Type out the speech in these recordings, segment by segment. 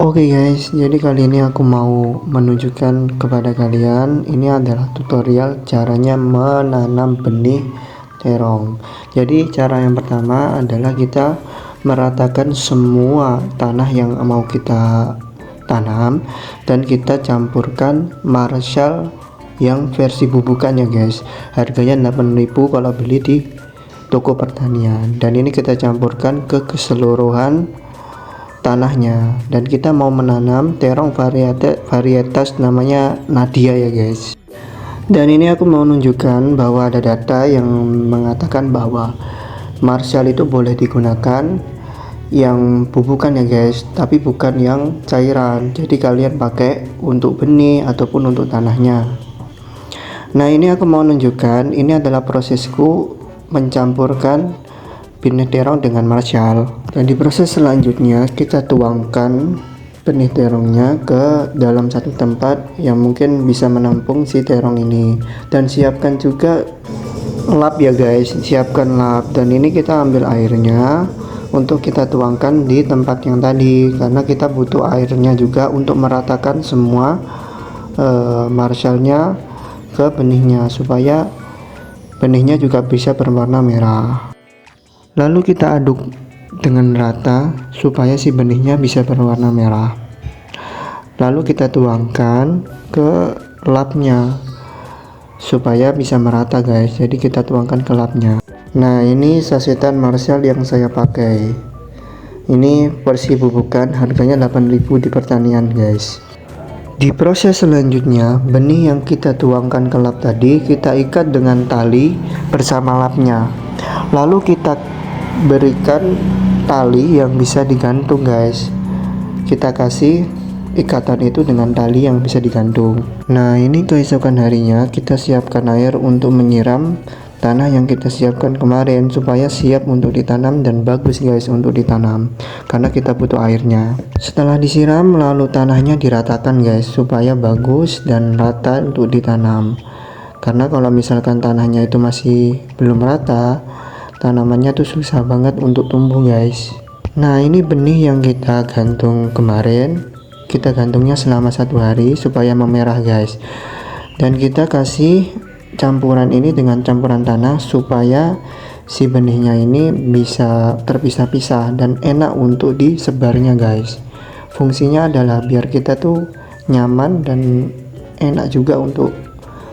Oke guys, jadi kali ini aku mau menunjukkan kepada kalian, ini adalah tutorial caranya menanam benih terong. Jadi cara yang pertama adalah kita meratakan semua tanah yang mau kita tanam, dan kita campurkan Marshall yang versi bubukan ya guys. Harganya 8.000 kalau beli di toko pertanian, dan ini kita campurkan ke keseluruhan tanahnya. Dan kita mau menanam terong varietas namanya Nadia ya guys. Dan ini aku mau menunjukkan bahwa ada data yang mengatakan bahwa Marshall itu boleh digunakan yang bubukan ya guys, tapi bukan yang cairan. Jadi kalian pakai untuk benih ataupun untuk tanahnya. Nah, ini aku mau menunjukkan, ini adalah prosesku mencampurkan benih terong dengan Marshall. Dan di proses selanjutnya kita tuangkan benih terongnya ke dalam satu tempat yang mungkin bisa menampung si terong ini. Dan siapkan juga lap ya guys, siapkan lap. Dan ini kita ambil airnya untuk kita tuangkan di tempat yang tadi, karena kita butuh airnya juga untuk meratakan semua Marshallnya ke benihnya, supaya benihnya juga bisa berwarna merah. Lalu kita aduk dengan rata supaya si benihnya bisa berwarna merah. Lalu kita tuangkan ke lapnya supaya bisa merata guys. Jadi kita tuangkan ke lapnya. Nah, ini sasetan Marshall yang saya pakai. Ini versi bubukan, harganya 8.000 di pertanian guys. Di proses selanjutnya, benih yang kita tuangkan ke lap tadi kita ikat dengan tali bersama lapnya. Lalu kita berikan tali yang bisa digantung guys. Kita kasih ikatan itu dengan tali yang bisa digantung. Nah, ini keesokan harinya kita siapkan air untuk menyiram tanah yang kita siapkan kemarin supaya siap untuk ditanam dan bagus guys untuk ditanam, karena kita butuh airnya. Setelah disiram, lalu tanahnya diratakan guys supaya bagus dan rata untuk ditanam. Karena kalau misalkan tanahnya itu masih belum rata, tanamannya tuh susah banget untuk tumbuh guys. Nah, ini benih yang kita gantung kemarin, kita gantungnya selama 1 hari supaya memerah guys. Dan kita kasih campuran ini dengan campuran tanah supaya si benihnya ini bisa terpisah-pisah dan enak untuk disebarnya guys. Fungsinya adalah biar kita tuh nyaman dan enak juga untuk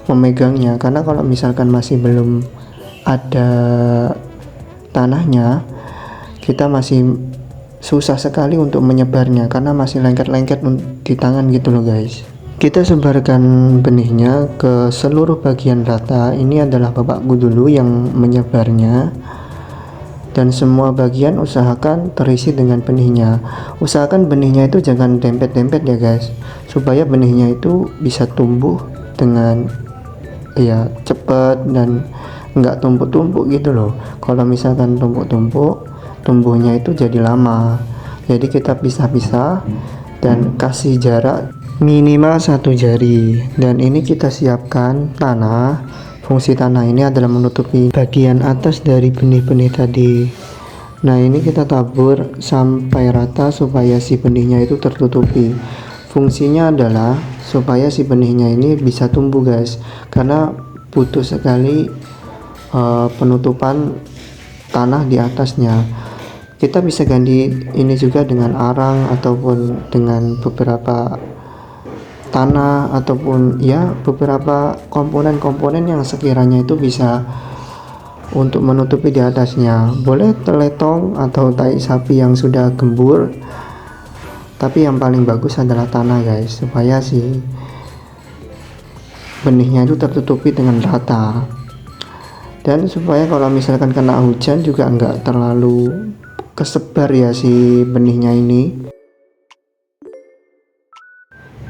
memegangnya, karena kalau misalkan masih belum ada tanahnya, kita masih susah sekali untuk menyebarnya karena masih lengket-lengket di tangan gitu loh guys. Kita sebarkan benihnya ke seluruh bagian rata. Ini adalah bapakku dulu yang menyebarnya, dan semua bagian usahakan terisi dengan benihnya. Usahakan benihnya itu jangan dempet-dempet ya guys, supaya benihnya itu bisa tumbuh dengan ya cepat dan nggak tumpuk-tumpuk gitu loh. Kalau misalkan tumpuk-tumpuk, tumbuhnya itu jadi lama. Jadi kita pisah-pisah dan kasih jarak minimal 1 jari. Dan ini kita siapkan tanah. Fungsi tanah ini adalah menutupi bagian atas dari benih-benih tadi. Nah, ini kita tabur sampai rata supaya si benihnya itu tertutupi. Fungsinya adalah supaya si benihnya ini bisa tumbuh guys, karena butuh sekali penutupan tanah di atasnya. Kita bisa ganti ini juga dengan arang ataupun dengan beberapa tanah ataupun ya beberapa komponen-komponen yang sekiranya itu bisa untuk menutupi di atasnya. Boleh teletong atau tai sapi yang sudah gembur, tapi yang paling bagus adalah tanah guys, supaya si benihnya itu tertutupi dengan rata, dan supaya kalau misalkan kena hujan juga enggak terlalu kesebar ya si benihnya ini.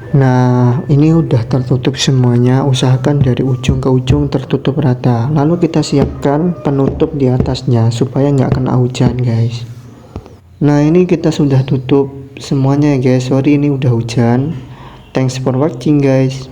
Nah, ini udah tertutup semuanya, usahakan dari ujung ke ujung tertutup rata. Lalu kita siapkan penutup di atasnya supaya nggak kena hujan guys. Nah, ini kita sudah tutup semuanya ya guys. Sorry ini udah hujan. Thanks for watching guys.